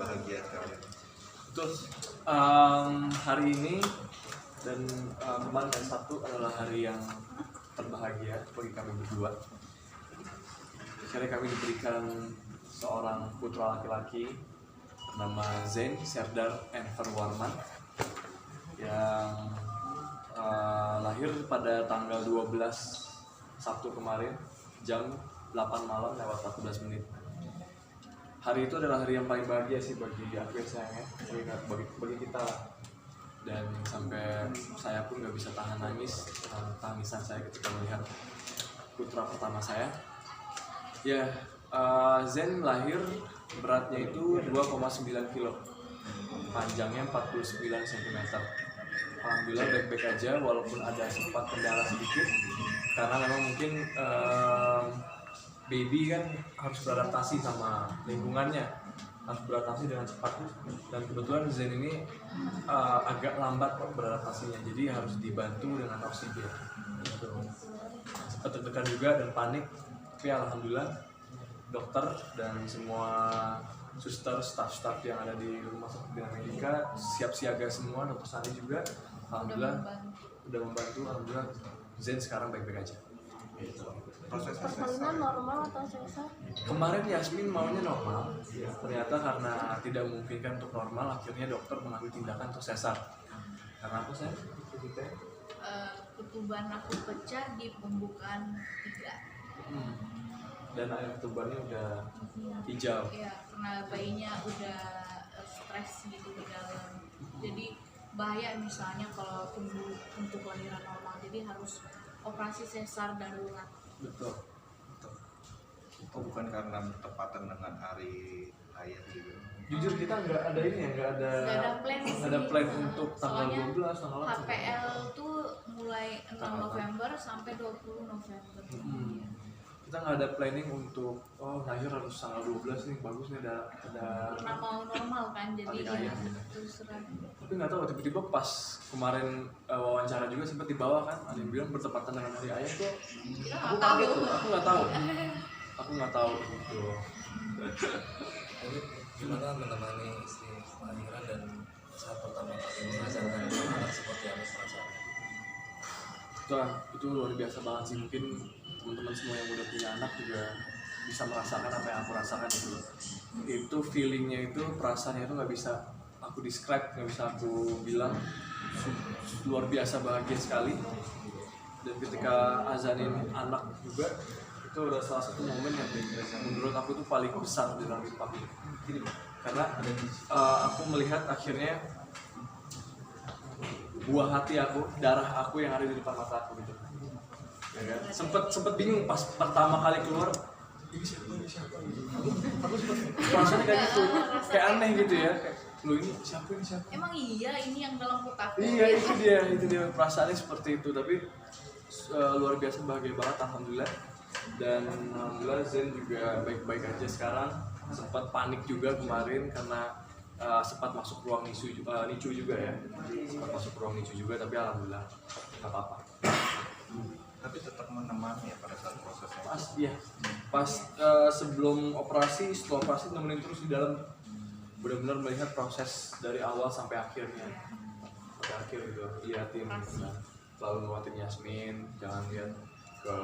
kebahagiaan kalian? Betul. Hari ini dan kemarin hari Sabtu adalah hari yang terbahagia bagi kami berdua. Akhirnya kami diberikan seorang putra laki-laki bernama Zain Serdar Enver Warman yang lahir pada tanggal 12 Sabtu kemarin jam 8 malam lewat 14 menit. Hari itu adalah hari yang paling bahagia sih bagi aku ya sayangnya, bagi kita lah. Dan sampai saya pun nggak bisa tahan nangis, tangisan saya ketika melihat putra pertama saya. Ya, Zen lahir beratnya itu 2,9 kilo, panjangnya 49 cm. Alhamdulillah baik-baik aja walaupun ada sempat kendala sedikit karena memang mungkin baby kan harus beradaptasi sama lingkungannya, harus beradaptasi dengan cepat, dan kebetulan Zen ini agak lambat beradaptasinya, jadi harus dibantu dengan oksigen. Sempat deg-degan juga dan panik, tapi alhamdulillah dokter dan semua suster, staff yang ada di rumah sakit Bina Medica siap siaga semua, dokter Sani juga alhamdulillah udah membantu. Alhamdulillah Zen sekarang baik-baik aja. Proses persalinan normal atau sesar? Kemarin Yasmin maunya normal, ternyata karena tidak memungkinkan untuk normal, akhirnya dokter mengambil tindakan untuk sesar. Karena apa saya? Ketuban aku pecah di pembukaan 3. Dan air ketubannya udah hijau. Iya, karena bayinya udah stres gitu di dalam. Jadi bahaya misalnya kalau tunggu untuk lahiran normal. Jadi harus operasi sesar darurat. Betul. Oh, bukan karena bertepatan dengan hari ayah gitu. Jujur kita nggak ada ini ya, nggak ada plan untuk tanggal 12 tanggal HPL tuh mulai 6 November sampai 20 November. Kita nggak ada planning untuk lahir harus tanggal 12 nih, bagus nih ada Karena mau normal kan, jadi ayah. terserah. Tapi nggak tahu tiba-tiba pas kemarin wawancara juga sempat di bawah kan ada yang bilang bertepatan dengan hari ayah tuh. Aku kaget tuh, aku nggak tahu gitu. Jadi gimana menemani istri kelahiran dan saat pertama kali mengajarkan anak seperti apa rasanya? Itu luar biasa banget sih. Mungkin teman-teman semua yang udah punya anak juga bisa merasakan apa yang aku rasakan itu. Itu feelingnya itu, perasaannya itu nggak bisa aku describe, nggak bisa aku bilang. Luar biasa bahagia sekali. Dan ketika azanin anak juga, itu adalah salah satu momen yang menurut aku itu paling besar di dalam hidup aku. Karena aku melihat akhirnya buah hati aku, darah aku yang ada di depan mata aku gitu. Ya kan? Sempet bingung pas pertama kali keluar, ini siapa gitu. Aku sempet perasaannya kayak gitu, kayak aneh gitu ya. Loh ini siapa? Emang iya ini yang dalam kotak? Iya itu dia perasaannya seperti itu. Tapi luar biasa bahagia banget alhamdulillah. Dan alhamdulillah Zen juga baik-baik aja sekarang. Sempat panik juga kemarin karena sempat masuk ruang nicu juga ya. Sempat masuk ruang nicu juga, tapi alhamdulillah nggak apa-apa. Tapi tetap menemani ya pada saat prosesnya. Pas sebelum operasi, setelah operasi nemenin terus di dalam, benar-benar melihat proses dari awal sampai akhirnya, sampai akhir gitu. Liatin gitu kan. Selalu nguatin Yasmin, jangan lihat ke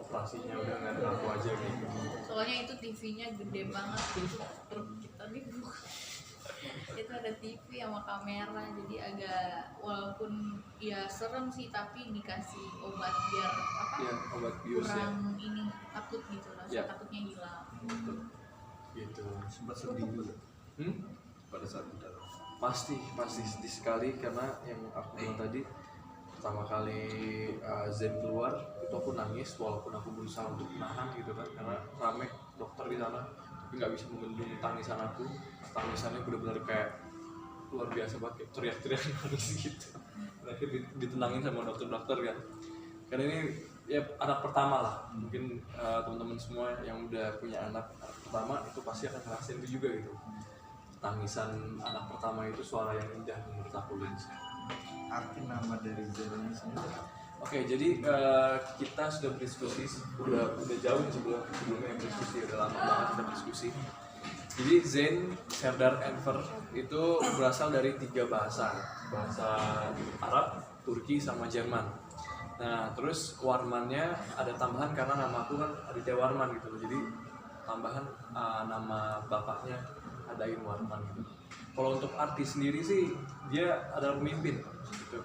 operasinya, udah ngeliatin aku aja gitu. Soalnya itu TV-nya gede banget gitu, truk kita nih itu ada TV sama kamera, jadi agak walaupun ya serem sih, tapi dikasih obat biar apa? Ya, obat bius kurang ini takut gitu lah, Ya. takutnya hilang. Gitu. Sempat sedih juga pada saat itu. Pasti sedih sekali karena yang aku bilang tadi, pertama kali Zen keluar itu aku nangis walaupun aku berusaha untuk menahan gitu kan, karena rame dokter di sana, tapi nggak bisa membendung tangisan aku. Tangisannya benar-benar kayak luar biasa banget, kayak teriak-teriak nangis gitu. Akhirnya ditenangin sama dokter-dokter kan, karena ini ya anak pertama lah. Mungkin teman-teman semua yang udah punya anak pertama itu pasti akan ngerasain itu juga gitu. Tangisan anak pertama itu suara yang indah menurut aku. Arti nama dari Zen ini sendiri. Oke, jadi kita sudah berdiskusi, udah jauh sebelumnya berdiskusi, udah lama banget kita berdiskusi. Jadi Zain, Serdar, Enver itu berasal dari 3 bahasa Arab, Turki, sama Jerman. Nah terus Warmannya ada tambahan karena namaku kan Aditya Warman gitu loh. Jadi tambahan nama bapaknya adain Warman gitu. Kalau untuk artis sendiri sih dia adalah pemimpin gitu.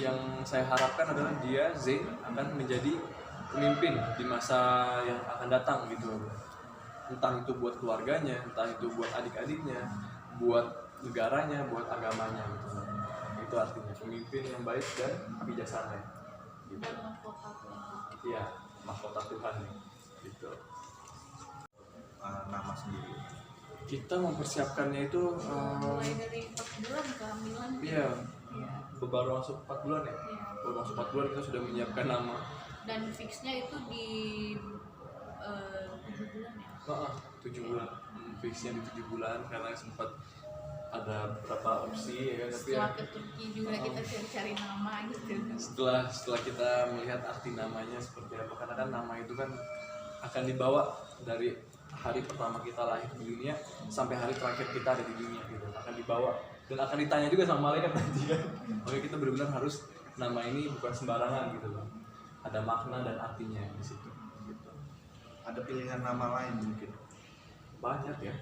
Yang saya harapkan adalah dia Zain akan menjadi pemimpin di masa yang akan datang gitu. Entah itu buat keluarganya, entah itu buat adik-adiknya, buat negaranya, buat agamanya gitu. Itu artinya pemimpin yang baik dan bijaksana gitu. Dan mahkota Tuhan. Iya, mahkota Tuhan gitu. Nama sendiri. Kita mempersiapkannya itu Mulai dari 4 bulan kehamilan. iya, Iya. baru masuk 4 bulan ya. Iya. Baru masuk 4 bulan kita sudah menyiapkan nama. Dan fixnya itu di 7 bulan ya. 7 bulan. Fixnya di 7 bulan karena sempat ada beberapa opsi ya kan, tapi ya Setelah ke Turki juga kita cari nama gitu. setelah kita melihat arti namanya seperti apa, karena kan nama itu kan akan dibawa dari hari pertama kita lahir di dunia sampai hari terakhir kita ada di dunia gitu, akan dibawa dan akan ditanya juga sama malaikat nanti kan. Makanya kita benar-benar harus nama ini bukan sembarangan gitu loh, ada makna dan artinya di situ gitu. Ada pilihan nama lain mungkin Banyak ya,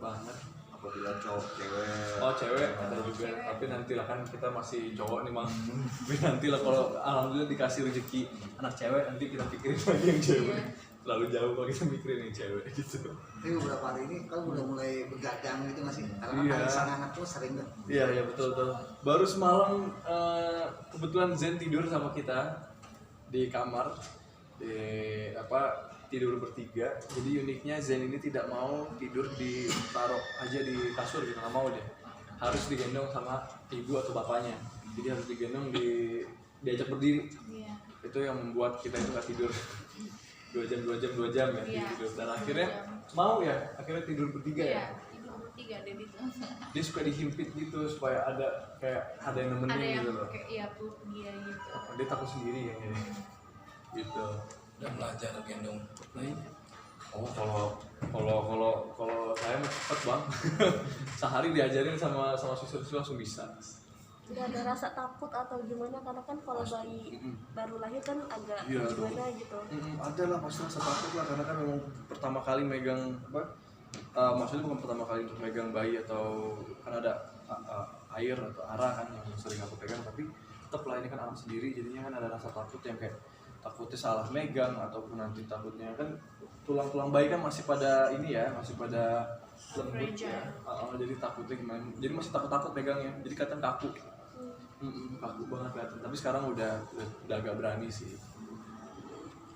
banget. apabila cowok cewek. Oh cewek ada juga, tapi nantilah kan kita masih cowok nih mang. Tapi nantilah kalau alhamdulillah dikasih rezeki anak cewek, nanti kita pikirin lagi yang cewek. Terlalu jauh kalau kita mikirin yang cewek gitu. Tapi beberapa hari ini kan udah mulai begadang gitu masih. Karena Iya. kan sang anak tuh sering tuh. Iya ya betul. Baru semalam kebetulan Zen tidur sama kita di kamar, tidur bertiga. Jadi uniknya Zen ini tidak mau tidur ditaruh aja di kasur gitu, nggak mau dia. Harus digendong sama ibu atau bapaknya. Jadi harus digendong diajak berdiri. Iya. Itu yang membuat kita itu nggak tidur 2 jam ya Iya. tidur. Dan akhirnya mau ya, akhirnya tidur bertiga Iya, ya. tidur bertiga deh gitu. Dia suka dihimpit gitu supaya ada yang Ada nemenin yang gitu loh. kayak iya peluk dia gitu. Dia takut sendiri ya gitu. Dan belajar gendong. Oh kalau saya mah cepet bang. Sehari diajarin sama suster langsung bisa. Udah ada rasa takut atau gimana, karena kan kalau bayi baru lahir kan agak Iya, gimana gitu. Ada lah pasti rasa takut lah, karena kan memang pertama kali megang maksudnya bukan pertama kali untuk megang bayi, atau kan ada air atau arah kan yang sering aku pegang, tapi tetap lah ini kan anak sendiri, jadinya kan ada rasa takut yang kayak takutnya salah megang, ataupun nanti takutnya kan tulang-tulang bayi kan masih pada ini ya, masih pada lembut ya. Jadi takutnya gimana, jadi masih takut-takut megangnya, jadi kadang kaku. Kaku banget kan, tapi sekarang udah agak berani sih.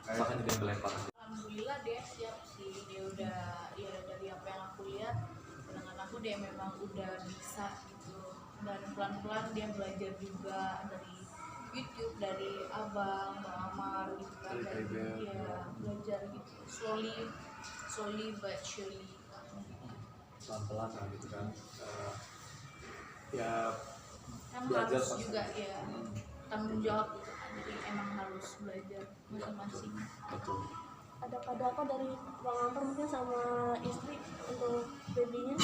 Bahkan jadi melempar. Alhamdulillah dia siap sih, dia udah ya dari apa yang aku lihat dengan aku dia memang udah bisa gitu, dan pelan-pelan dia belajar juga dari YouTube, dari abang, Bang Amar gitu kan, Dari dari Kaibel. dia belajar gitu slowly but surely. Pelan-pelan lah gitu kan. Ya Kan belajar harus pasti. juga ya tanggung jawab gitu kan, jadi emang harus belajar masing-masing. Betul. Ada kado apa dari Bang Ampar mungkin sama istri untuk babynya?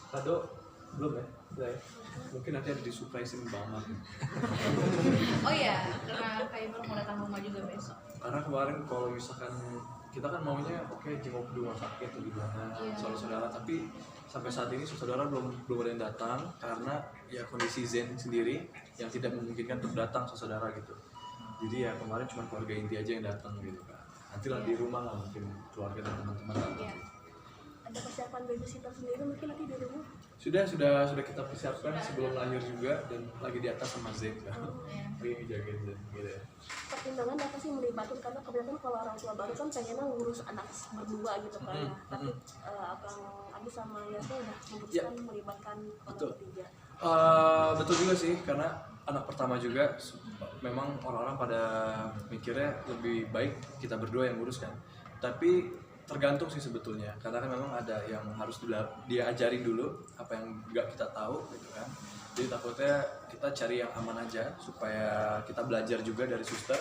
Kado belum ya? Udah ya? Mungkin nanti ada disupraisin Bang Amar. Oh iya, karena kayak mau datang rumah juga besok. Karena kemarin kalau misalkan kita kan maunya oke jenguk di rumah sakit atau gimana Iya. saudara, tapi sampai saat ini saudara belum ada yang datang karena ya kondisi Zen sendiri yang tidak memungkinkan untuk datang saudara gitu. Jadi ya kemarin cuma keluarga inti aja yang datang gitu kan. Nanti lah di rumah lah mungkin keluarga dan teman-teman datang. Iya. Ada persiapan babysitter sendiri mungkin nanti di rumah? Sudah kita persiapkan sebelum lahir juga, dan lagi di atas sama Zen kan. Iya. Lagi ngejagain Zen gitu ya. Pertimbangan apa sih melibatkan, karena kebanyakan kalau orang tua baru kan pengennya ngurus anak berdua gitu kan. Nah, tapi Abang Agus sama Yasna udah memutuskan melibatkan orang Betul. ketiga. Betul juga sih, karena anak pertama juga memang orang-orang pada mikirnya lebih baik kita berdua yang ngurus kan. Tapi tergantung sih sebetulnya, karena kan memang ada yang harus dia ajarin dulu apa yang nggak kita tahu gitu kan. Jadi takutnya kita cari yang aman aja supaya kita belajar juga dari suster,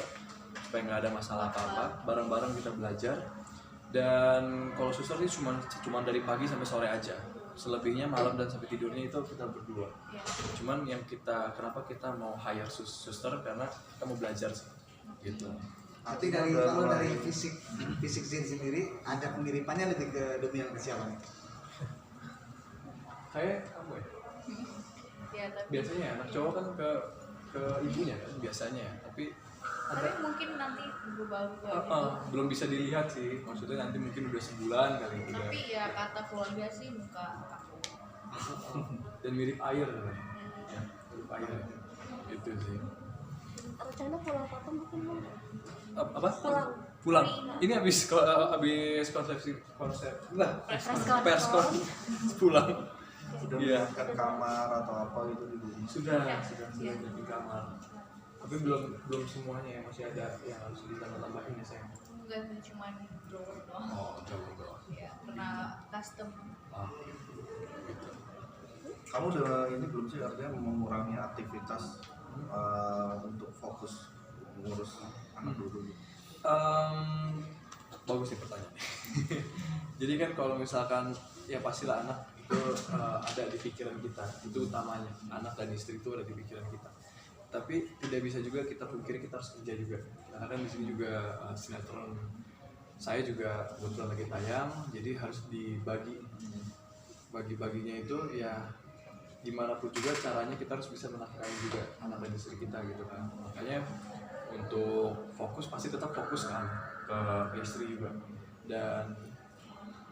supaya nggak ada masalah apa-apa, bareng-bareng kita belajar. Dan kalau suster ini cuma dari pagi sampai sore aja. Selebihnya malam dan sampai tidurnya itu kita berdua. Ya. Cuman yang kenapa kita mau hire suster karena kita mau belajar sih. Gitu. Berarti kalau dari fisik Zin sendiri ada kemiripannya lebih ke dominan ke siapa nih? Kayak apa ya? Ya, tapi Biasanya anak cowok kan ke ibunya kan biasanya, tapi mungkin nanti berubah-ubah gitu. belum bisa dilihat sih, maksudnya nanti mungkin udah sebulan kali udah. Tapi ya kata keluarga sih muka aku. Dan mirip air kan ya, mirip air itu sih. Rencana pulang kapan mungkin Bang? Apa Pulang. Ini habis konsep lah Press con. pulang. Sudah Iya. menyiapkan kamar atau apa gitu di rumah. sudah Ya, ya. di kamar, tapi belum semuanya ya, masih ada yang harus ditambah-tambahin ya sayang. Enggak sih, cuma drawer doang. Oh jauh doang. Ya, kena custom. Gitu. Kamu udah ini belum sih artinya mengurangi aktivitas untuk fokus mengurus anak dulu gitu? Bagus nih pertanyaannya. Jadi kan kalau misalkan ya pastilah anak itu ada di pikiran kita, itu utamanya anak dan istri itu ada di pikiran kita. Tapi tidak bisa juga kita pikir kita harus kerja juga, karena kan di sini juga sinetron saya juga kebetulan lagi tayang, jadi harus bagi-baginya itu ya gimana pun juga caranya kita harus bisa menafkahi juga anak dan istri kita gitu kan. Makanya untuk fokus pasti tetap fokus kan ke istri juga, dan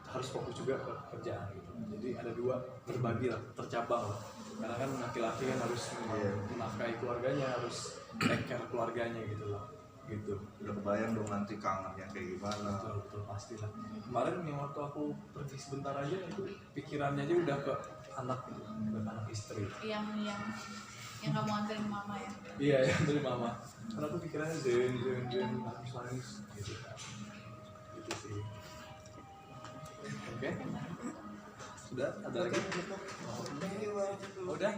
harus fokus juga ke kerjaan gitu. Jadi ada dua, terbagi lah, tercabang lah. Karena kan laki-laki kan harus menafkahi keluarganya, harus take care keluarganya gitu loh. Gitu. Udah kebayang dong nanti kangennya kayak gimana. Betul pastilah. Kemarin yang waktu aku pergi sebentar aja itu pikirannya aja udah ke anak gitu, ke anak istri. Yang kamu anterin mama ya. Iya ya, dari mama. Karena aku pikirannya den nangis gitu kan. Gitu sih. Oke. Sudah ada lagi? Udah.